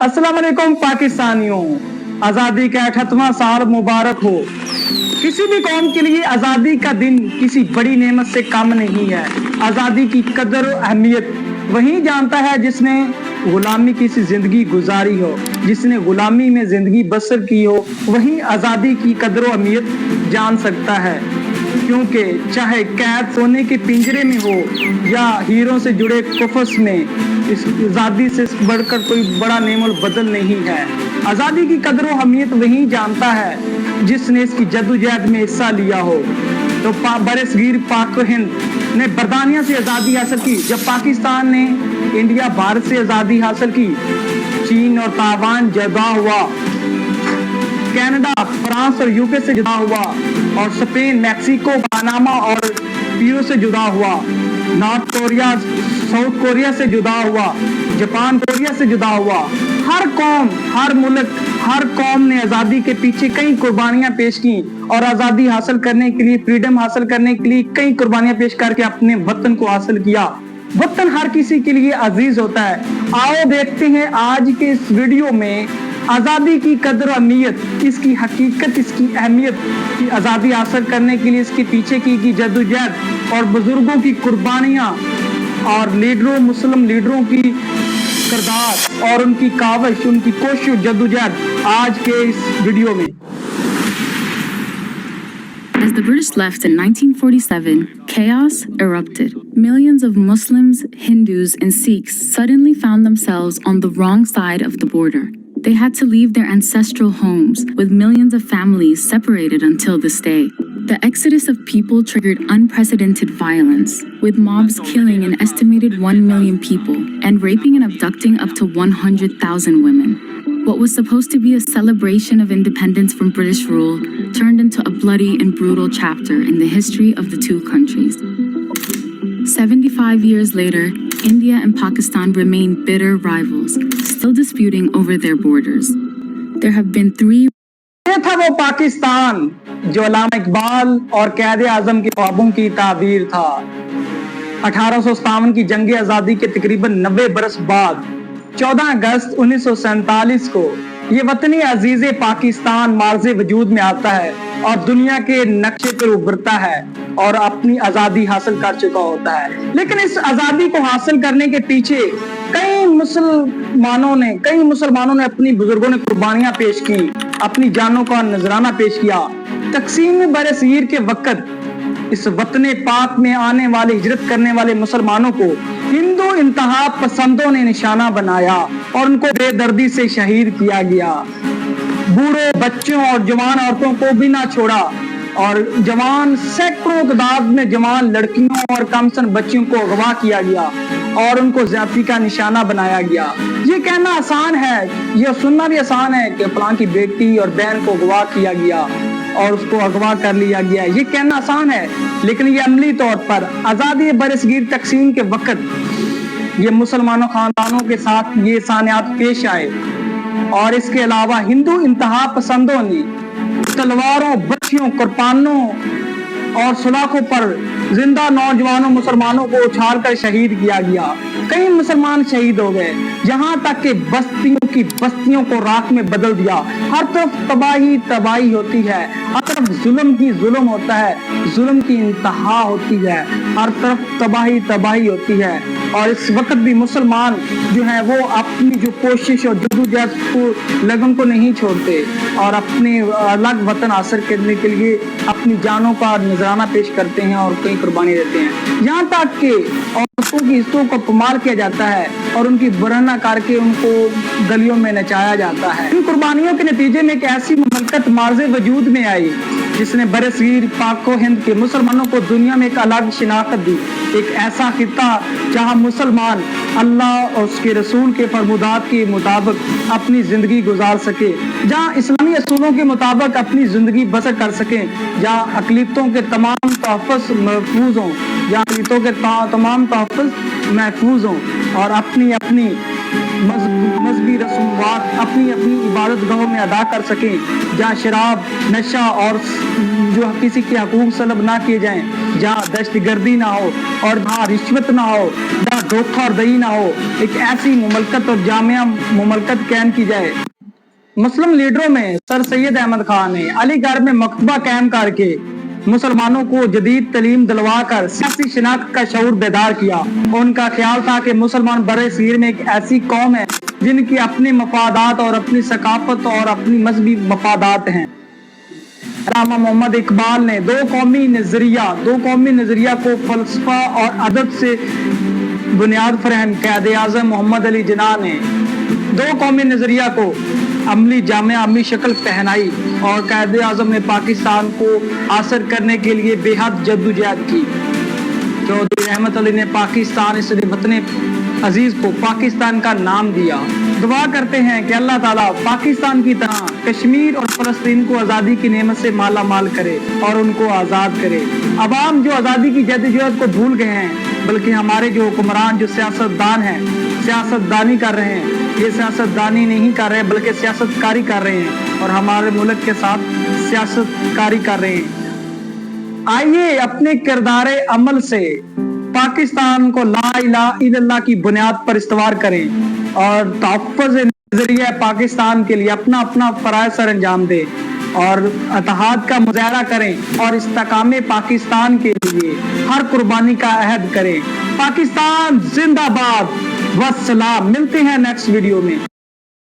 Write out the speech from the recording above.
अस्सलाम वालेकुम पाकिस्तानियों, आज़ादी का 68वां साल मुबारक हो। किसी भी कौम के लिए आज़ादी का दिन किसी बड़ी नेमत से कम नहीं है। आज़ादी की कदर और अहमियत वही जानता है जिसने गुलामी की सी जिंदगी गुजारी हो, जिसने गुलामी में जिंदगी बसर की हो, वही आज़ादी की कदर और अहमियत जान सकता है। क्योंकि चाहे कैद सोने के पिंजरे में हो या हीरों से जुड़े कफस में, इस आज़ादी से बढ़कर कोई बड़ा नेमल बदल नहीं है। आज़ादी की कदर और अहमियत वही जानता है जिसने इसकी जद्दोजहद में हिस्सा लिया हो। तो बरसगीर पाक हिंद ने बरतानिया से आज़ादी हासिल की, जब पाकिस्तान ने इंडिया भारत से आज़ादी हासिल की, चीन और ताइवान जुदा हुआ, कनाडा फ्रांस और यूके से जुदा हुआ, और स्पेन मैक्सिको पनामा और पेरू से जुदा हुआ, नॉर्थ कोरिया साउथ कोरिया से जुदा हुआ, जापान कोरिया से जुदा हुआ। हर कौम, हर मुल्क, हर कौम ने आज़ादी के पीछे कई कुर्बानियां पेश की और आज़ादी हासिल करने के लिए, फ्रीडम हासिल करने के लिए कई कुर्बानियां पेश करके अपने वतन को हासिल किया। वतन हर किसी के लिए अजीज होता है। आओ देखते हैं आज के इस वीडियो में आज़ादी की कदर और अहमियत, इसकी हकीकत, इसकी अहमियत, की आज़ादी हासिल करने के लिए इसके पीछे की जद्दोजहद और बुजुर्गों की कुर्बानियां और लीडरों, मुस्लिम लीडरों की किरदार और उनकी काविश, उनकी कोशिश, जद्दोजहद आज के इस वीडियो में। As the British left in 1947, chaos erupted. Millions of Muslims, Hindus, and Sikhs suddenly found themselves on the wrong side of the border. They had to leave their ancestral homes, with millions of families separated until this day. The exodus of people triggered unprecedented violence, with mobs killing an estimated 1 million people and raping and abducting up to 100,000 women. What was supposed to be a celebration of independence from British rule turned into a bloody and brutal chapter in the history of the two countries. 75 years later, India and Pakistan remain bitter rivals, still disputing over their borders. There have been three. ये था वो पाकिस्तान जो अल्लामा इकबाल और कैद आजम के ख्वाबों की ताबीर था। 1857 की जंग आज़ादी के तकरीबन 90 बरस बाद 14 अगस्त 1947 को ये वतनी अजीज़े पाकिस्तान मार्ज़े वजूद में आता है और दुनिया के नक्शे पर उभरता है और अपनी आज़ादी हासिल कर चुका होता है। लेकिन इस आज़ादी को हासिल करने के पीछे कई मुसलमानों ने अपनी बुजुर्गों ने कुर्बानियां पेश की, अपनी जानों का नजराना पेश किया। तकसीम बरसगीर के वक्त इस वतने पाक में आने वाले, हिजरत करने वाले मुसलमानों को हिंदू इंतहा पसंदों ने निशाना बनाया और उनको बेदर्दी से शहीद किया गया। बूढ़े बच्चों और जवान औरतों को भी ना छोड़ा और जवान सैकड़ों तादाद में जवान लड़कियों और कमसन बच्चियों को अगवा किया गया और उनको ज्यादती का निशाना बनाया गया। ये कहना आसान है, ये सुनना भी आसान है कि फलां की बेटी और बहन को अगवा किया गया और उसको अगवा कर लिया गया। ये कहना आसान है, लेकिन ये अमली तौर पर आज़ादी बरसगीर तकसीम के वक्त ये मुसलमानों खानदानों के साथ ये सानियात पेश आए और इसके अलावा हिंदू इंतहा पसंदों ने तलवारों, बच्चियों, कुर्बानों और सलाखों पर जिंदा नौजवानों मुसलमानों को उछाल कर शहीद किया गया। कई मुसलमान शहीद हो गए, यहाँ तक कि बस्तियों को राख में बदल दिया। हर तरफ तबाही होती है, हर तरफ जुल्म ही जुल्म होता है, जुल्म की इंतहा होती है, हर तरफ तबाही होती है। और इस वक्त भी मुसलमान जो है वो अपनी जो कोशिश और जद्दोजहद को लगन को नहीं छोड़ते और अपने अलग वतन हासिल करने के लिए अपनी जानों का नजराना पेश करते हैं और कई कुर्बानी देते हैं। यहाँ तक कि औरतों की इज्जतों को अपमाल किया जाता है और उनकी बरहना करके उनको गलियों में नचाया जाता है। इन कुर्बानियों के नतीजे में एक ऐसी मुमलकत मार्ज़े वजूद में आई जिसने बरसगीर पाको हिंद के मुसलमानों को दुनिया में एक अलग शिनाख्त दी। एक ऐसा खित्ता जहाँ मुसलमान अल्लाह और उसके रसूल के फरमुदात के मुताबिक अपनी जिंदगी गुजार सके, जहाँ इस्लामी असूलों के मुताबिक अपनी जिंदगी बसर कर सके, जहाँ अक़लियतों के तमाम तहफ़्फ़ुज़ महफूज हों, जहाँ अक़लियतों के तमाम तहफ़्फ़ुज़ महफूज हों और अपनी मजहबी रसूमात अपनी अपनी इबादत गाहों में अदा कर सकें, जहाँ शराब, नशा और जो किसी के हकूक सलब ना किए जाएं, जहाँ दहशतगर्दी ना हो और जहाँ रिश्वत ना हो, जहाँ धोखा और दही ना हो, एक ऐसी मुमलकत और जामिया मुमलकत कायम की जाए। मुस्लिम लीडरों में सर सैयद अहमद खान ने अलीगढ़ में मकतबा कायम करके मुसलमानों को जदीद तलीम दिलवा कर सियासी शिनाख्त का शऊर बेदार किया। उनका ख्याल था कि मुसलमान बरे-सगीर में एक ऐसी कौम है जिनकी अपने मफादात और अपनी सकाफत और अपनी मजहबी मफादात हैं। रामा मोहम्मद इकबाल ने दो कौमी नजरिया को फलसफा और अदब से बुनियाद फरहम क़ायद आज़म मोहम्मद अली जिन्ना ने दो कौमी नजरिया को अमली जामिया अमली शक्ल पहनाई और क़ायद आज़म ने पाकिस्तान को हासिल करने के लिए बेहद जद्दोजहद की। चौधरी रहमत अली ने पाकिस्तान इस वतन अजीज को पाकिस्तान का नाम दिया। दुआ करते हैं कि अल्लाह ताला पाकिस्तान की तरह कश्मीर और फलस्तीन को आज़ादी की नेमत से माला माल करे और उनको आज़ाद करे। अवाम जो आज़ादी की जद्दोजहद को भूल गए हैं, बल्कि हमारे जो हुक्मरान जो सियासतदान हैं, सियासतदानी कर रहे हैं, ये सियासतदानी नहीं कर रहे बल्कि सियासतकारी कर रहे हैं और हमारे मुल्क के साथ सियासतकारी कर रहे हैं। आइए अपने किरदारे अमल से पाकिस्तान को ला इलाहा इल्लल्लाह की बुनियाद पर इस्तवार करें और तहफ़्फ़ुज़ नज़रिया पाकिस्तान के लिए अपना अपना फ़राइज़ सर अंजाम दें और इत्तेहाद का मुज़ाहरा करें और इस्तेकामे पाकिस्तान के लिए हर कुर्बानी का अहद करें। पाकिस्तान जिंदाबाद। वस्सलाम। मिलते हैं नेक्स्ट वीडियो में।